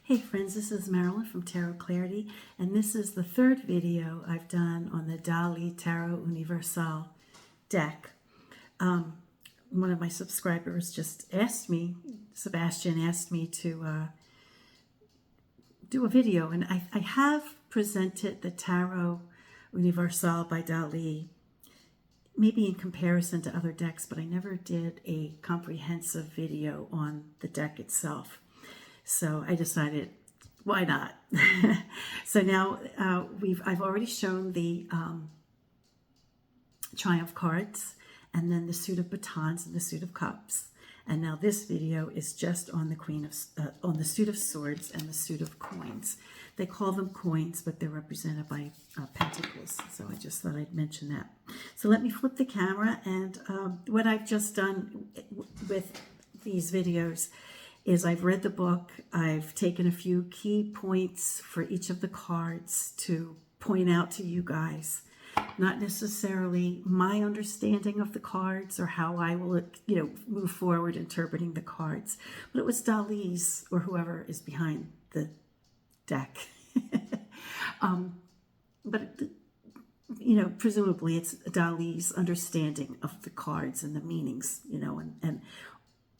Hey friends, this is Marilyn from Tarot Clarity, and this is the third video I've done on the Dalí Tarot Universal deck. One of my subscribers just asked me, Sebastian asked me to do a video, and I have presented the Tarot Universal by Dalí, maybe in comparison to other decks, but I never did a comprehensive video on the deck itself. So I decided, why not? So now I've already shown the Triumph cards, and then the suit of batons and the suit of cups. And now this video is just on the on the suit of swords and the suit of coins. They call them coins, but they're represented by pentacles. So I just thought I'd mention that. So let me flip the camera, and what I've just done with these videos is I've read the book. I've taken a few key points for each of the cards to point out to you guys. Not necessarily my understanding of the cards or how I will, move forward interpreting the cards, but it was Dalí's, or whoever is behind the deck. But presumably it's Dalí's understanding of the cards and the meanings, and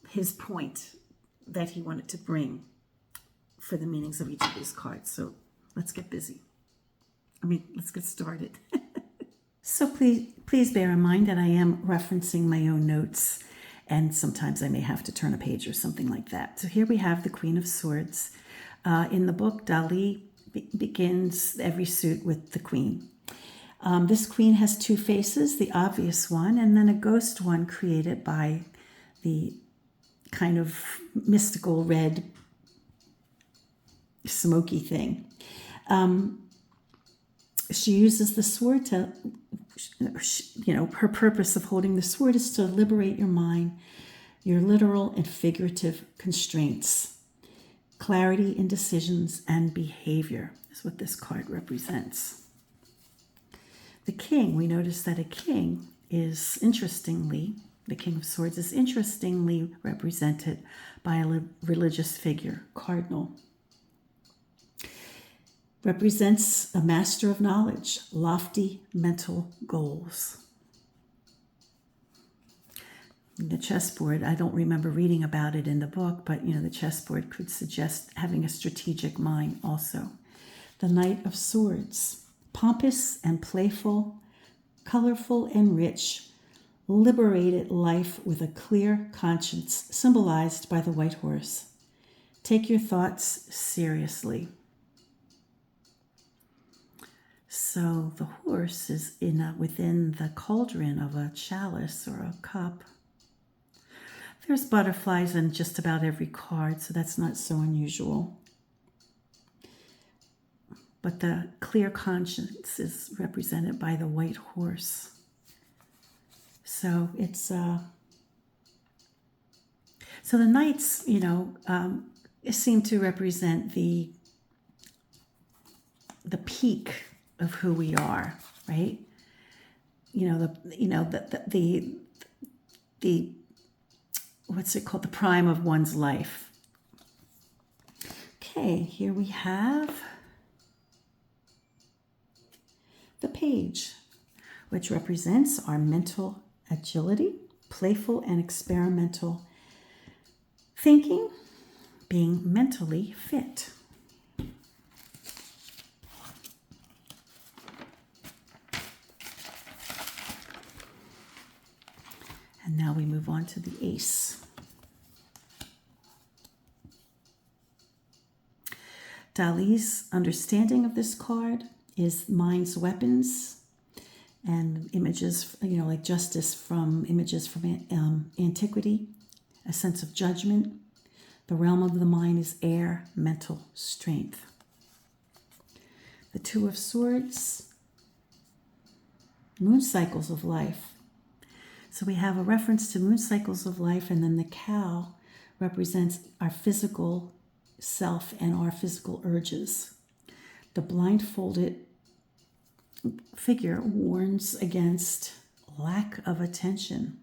his point that he wanted to bring for the meanings of each of these cards. So let's get busy. Let's get started. So please bear in mind that I am referencing my own notes, and sometimes I may have to turn a page or something like that. So here we have the Queen of Swords. In the book, Dalí begins every suit with the Queen. This Queen has two faces, the obvious one, and then a ghost one created by the kind of mystical red smoky thing. She uses the sword to, her purpose of holding the sword is to liberate your mind, your literal and figurative constraints. Clarity in decisions and behavior is what this card represents. The King, we notice that a king is the King of Swords is interestingly represented by a religious figure, cardinal. Represents a master of knowledge, lofty mental goals. The chessboard, I don't remember reading about it in the book, but the chessboard could suggest having a strategic mind also. The Knight of Swords, pompous and playful, colorful and rich, liberated life with a clear conscience, symbolized by the white horse. Take your thoughts seriously. So the horse is within the cauldron of a chalice or a cup. There's butterflies in just about every card, so that's not so unusual. But the clear conscience is represented by the white horse. So it's so the knights, seem to represent the peak of who we are, right? The what's it called? The prime of one's life. Okay, here we have the Page, which represents our mental agility, playful and experimental thinking, being mentally fit. And now we move on to the Ace. Dalí's understanding of this card is mind's weapons, and images, like justice from images from antiquity, a sense of judgment. The realm of the mind is air, mental strength. The Two of Swords, moon cycles of life. So we have a reference to moon cycles of life, and then the cow represents our physical self and our physical urges. The blindfolded figure warns against lack of attention.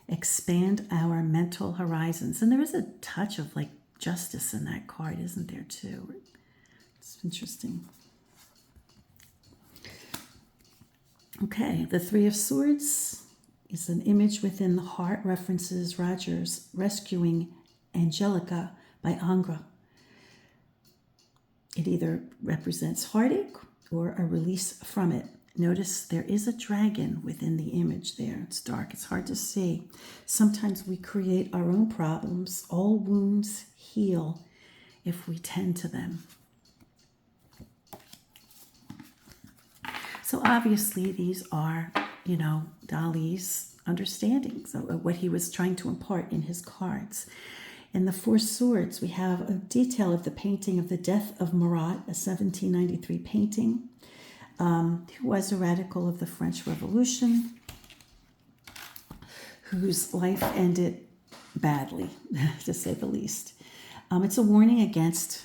Expand our mental horizons. And there is a touch of justice in that card, isn't there, too? It's interesting. Okay, the Three of Swords is an image within the heart, references Rogers rescuing Angelica by Angra. It either represents heartache or a release from it. Notice there is a dragon within the image there. It's dark, it's hard to see. Sometimes we create our own problems. All wounds heal if we tend to them. So obviously these are, Dalí's understandings of what he was trying to impart in his cards. In the Four Swords, we have a detail of the painting of the death of Marat, a 1793 painting, who was a radical of the French Revolution, whose life ended badly, to say the least. It's a warning against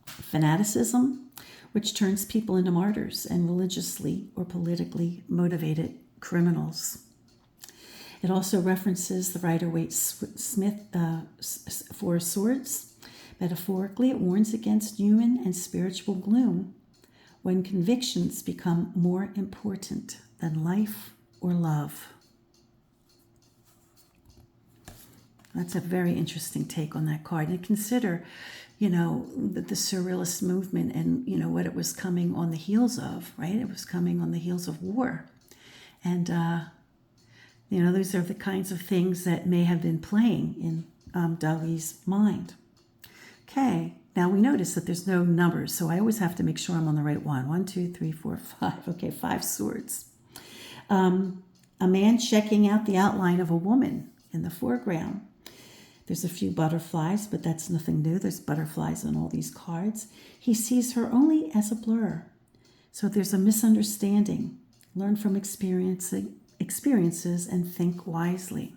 fanaticism, which turns people into martyrs and religiously or politically motivated criminals. It also references the Rider-Waite-Smith Four Swords. Metaphorically, it warns against human and spiritual gloom when convictions become more important than life or love. That's a very interesting take on that card. And consider, the surrealist movement and, what it was coming on the heels of, right? It was coming on the heels of war. And, those are the kinds of things that may have been playing in Dalí's mind. Okay, now we notice that there's no numbers, so I always have to make sure I'm on the right one. 1, 2, 3, 4, 5. Okay, 5 swords. A man checking out the outline of a woman in the foreground. There's a few butterflies, but that's nothing new. There's butterflies on all these cards. He sees her only as a blur. So there's a misunderstanding. Learn from experiences and think wisely.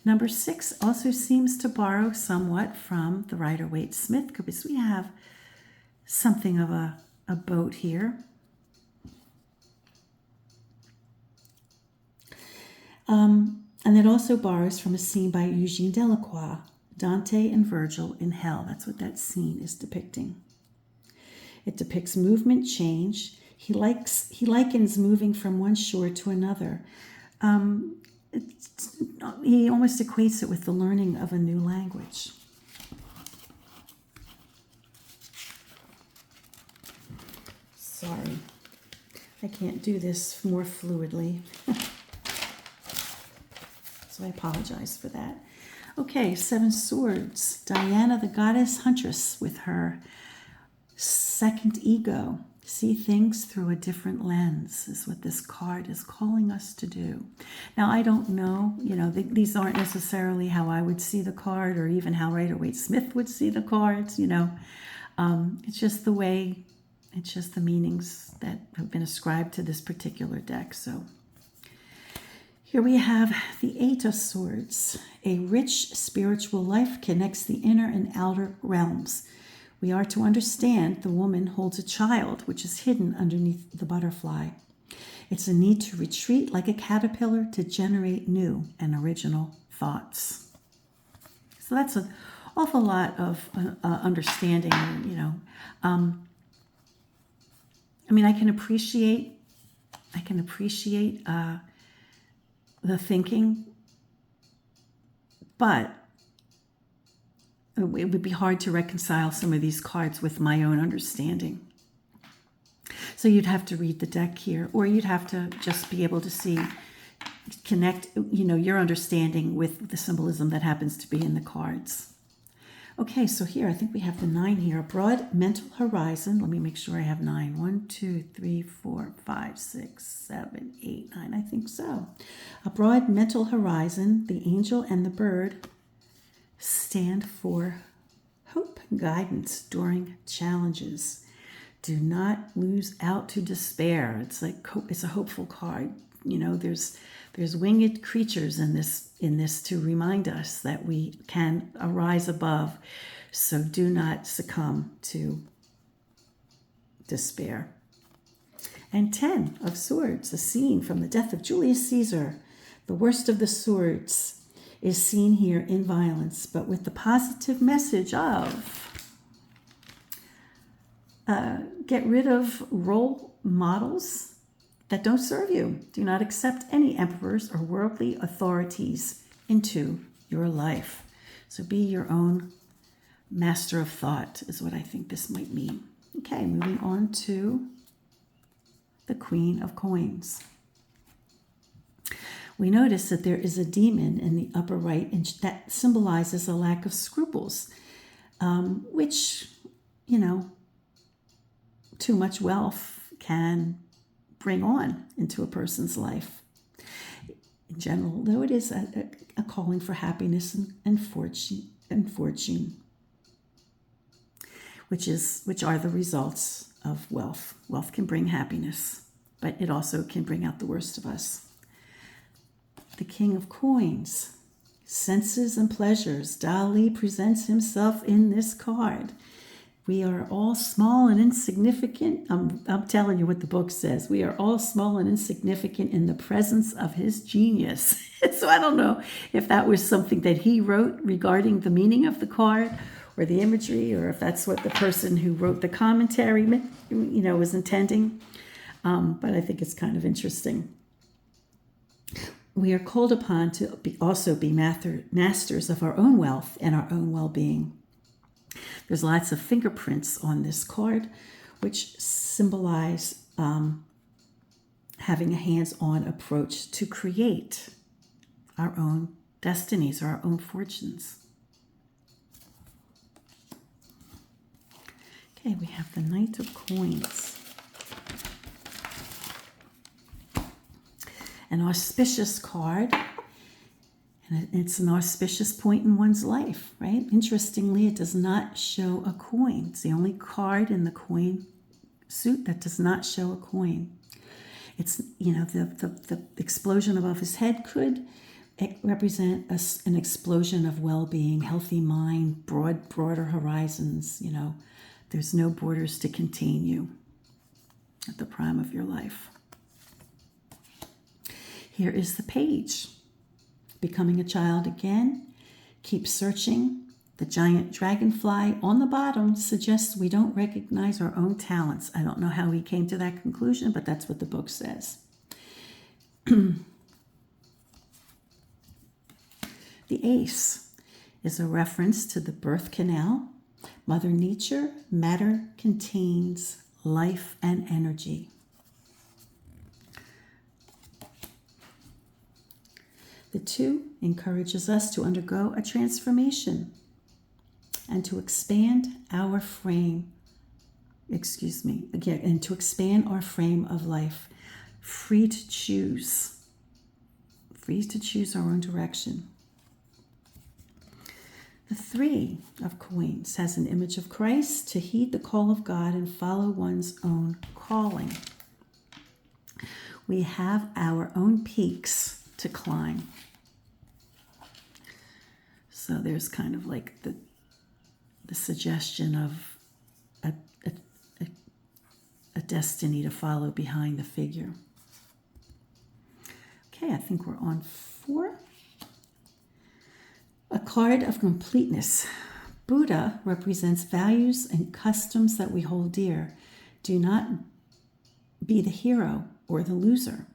Number 6 also seems to borrow somewhat from the Rider-Waite-Smith, because we have something of a boat here. And it also borrows from a scene by Eugene Delacroix, Dante and Virgil in Hell. That's what that scene is depicting. It depicts movement, change. He likens moving from one shore to another. He almost equates it with the learning of a new language. Sorry, I can't do this more fluidly. So I apologize for that. Okay, 7 swords. Diana, the goddess huntress, with her second ego. See things through a different lens is what this card is calling us to do. Now, I don't know, these aren't necessarily how I would see the card or even how Rider-Waite-Smith would see the cards, It's just the way, it's just the meanings that have been ascribed to this particular deck, so. Here we have the 8 of Swords. A rich spiritual life connects the inner and outer realms. We are to understand the woman holds a child, which is hidden underneath the butterfly. It's a need to retreat like a caterpillar to generate new and original thoughts. So that's an awful lot of understanding, I can appreciate the thinking, but it would be hard to reconcile some of these cards with my own understanding. So you'd have to read the deck here, or you'd have to just be able to connect, your understanding with the symbolism that happens to be in the cards. Okay, so here, I think we have the 9 here. A broad mental horizon. Let me make sure I have 9. 1, 2, 3, 4, 5, 6, 7, 8, 9. I think so. A broad mental horizon. The angel and the bird stand for hope and guidance during challenges. Do not lose out to despair. It's a hopeful card. There's winged creatures in this to remind us that we can arise above. So do not succumb to despair. And 10 of Swords, a scene from the death of Julius Caesar, the worst of the swords. is seen here in violence, but with the positive message of get rid of role models that don't serve you. Do not accept any emperors or worldly authorities into your life. So be your own master of thought is what I think this might mean. Okay, moving on to the Queen of Coins. We notice that there is a demon in the upper right, and that symbolizes a lack of scruples, which, too much wealth can bring on into a person's life. In general, though, it is a calling for happiness and fortune, which are the results of wealth. Wealth can bring happiness, but it also can bring out the worst of us. The King of Coins, senses and pleasures. Dalí presents himself in this card. We are all small and insignificant. I'm telling you what the book says. We are all small and insignificant in the presence of his genius. So I don't know if that was something that he wrote regarding the meaning of the card or the imagery, or if that's what the person who wrote the commentary, was intending. But I think it's kind of interesting. We are called upon to also be masters of our own wealth and our own well-being. There's lots of fingerprints on this card, which symbolize having a hands-on approach to create our own destinies or our own fortunes. Okay, we have the Knight of Coins. An auspicious card. And it's an auspicious point in one's life, right? Interestingly, it does not show a coin. It's the only card in the coin suit that does not show a coin. It's, the explosion above his head could represent an explosion of well-being, healthy mind, broader horizons. There's no borders to contain you at the prime of your life. Here is the Page. Becoming a child again. Keep searching. The giant dragonfly on the bottom suggests we don't recognize our own talents. I don't know how he came to that conclusion, but that's what the book says. The Ace is a reference to the birth canal. Mother Nature, matter contains life and energy. The 2 encourages us to undergo a transformation and to expand our frame, and to expand our frame of life, free to choose our own direction. The 3 of Coins has an image of Christ to heed the call of God and follow one's own calling. We have our own peaks to climb. So there's kind of like the suggestion of a destiny to follow behind the figure. Okay, I think we're on 4. A card of completeness. Buddha represents values and customs that we hold dear. Do not be the hero or the loser.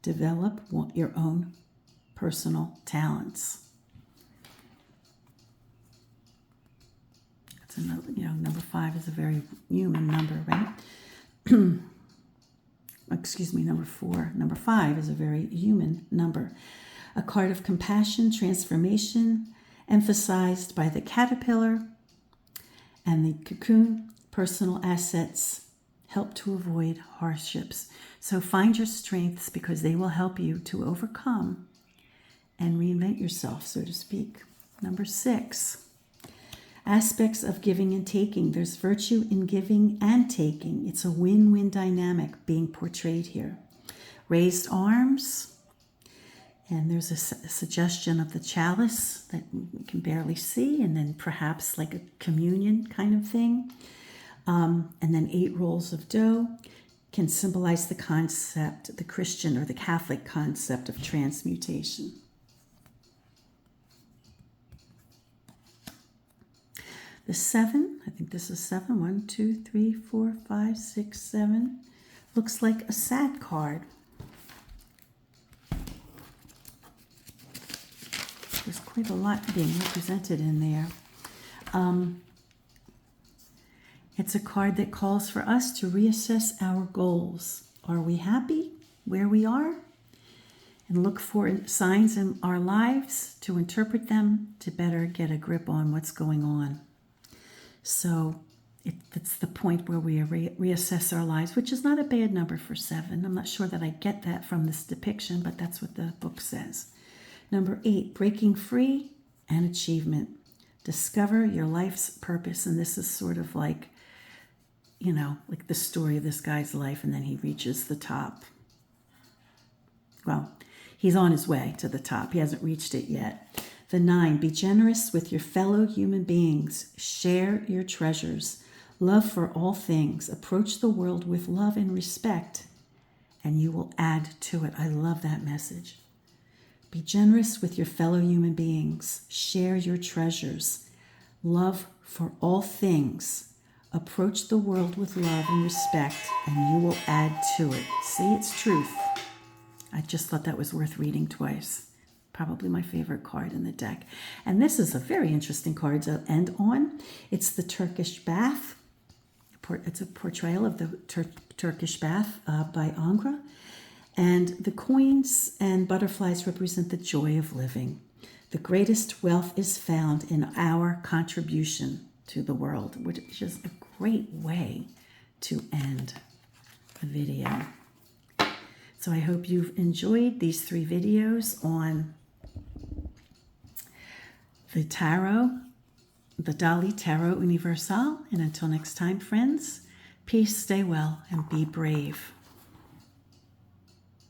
Develop your own personal talents. That's another, number 5 is a very human number, right? Number 4. Number 5 is a very human number. A card of compassion, transformation, emphasized by the caterpillar and the cocoon. Personal assets help to avoid hardships. So find your strengths because they will help you to overcome and reinvent yourself, so to speak. Number 6, aspects of giving and taking. There's virtue in giving and taking. It's a win-win dynamic being portrayed here. Raised arms, and there's a suggestion of the chalice that we can barely see, and then perhaps like a communion kind of thing. And then 8 rolls of dough can symbolize the concept, the Christian or the Catholic concept of transmutation. The 7, I think this is 7. 1, 2, 3, 4, 5, 6, 7. Looks like a sad card. There's quite a lot being represented in there. It's a card that calls for us to reassess our goals. Are we happy where we are? And look for signs in our lives to interpret them to better get a grip on what's going on. So it's the point where we reassess our lives, which is not a bad number for 7. I'm not sure that I get that from this depiction, but that's what the book says. Number 8, breaking free and achievement. Discover your life's purpose. And this is sort of like, like the story of this guy's life, and then he reaches the top. Well, he's on his way to the top. He hasn't reached it yet. The 9, be generous with your fellow human beings. Share your treasures. Love for all things. Approach the world with love and respect, and you will add to it. I love that message. Be generous with your fellow human beings. Share your treasures. Love for all things. Approach the world with love and respect, and you will add to it. See, it's truth. I just thought that was worth reading twice. Probably my favorite card in the deck. And this is a very interesting card to end on. It's the Turkish bath. It's a portrayal of the Turkish bath by Ingres. And the coins and butterflies represent the joy of living. The greatest wealth is found in our contribution to the world, which is a great way to end the video. So I hope you've enjoyed these 3 videos on the tarot, the Dalí Tarot Universal. And until next time, friends, peace, stay well, and be brave.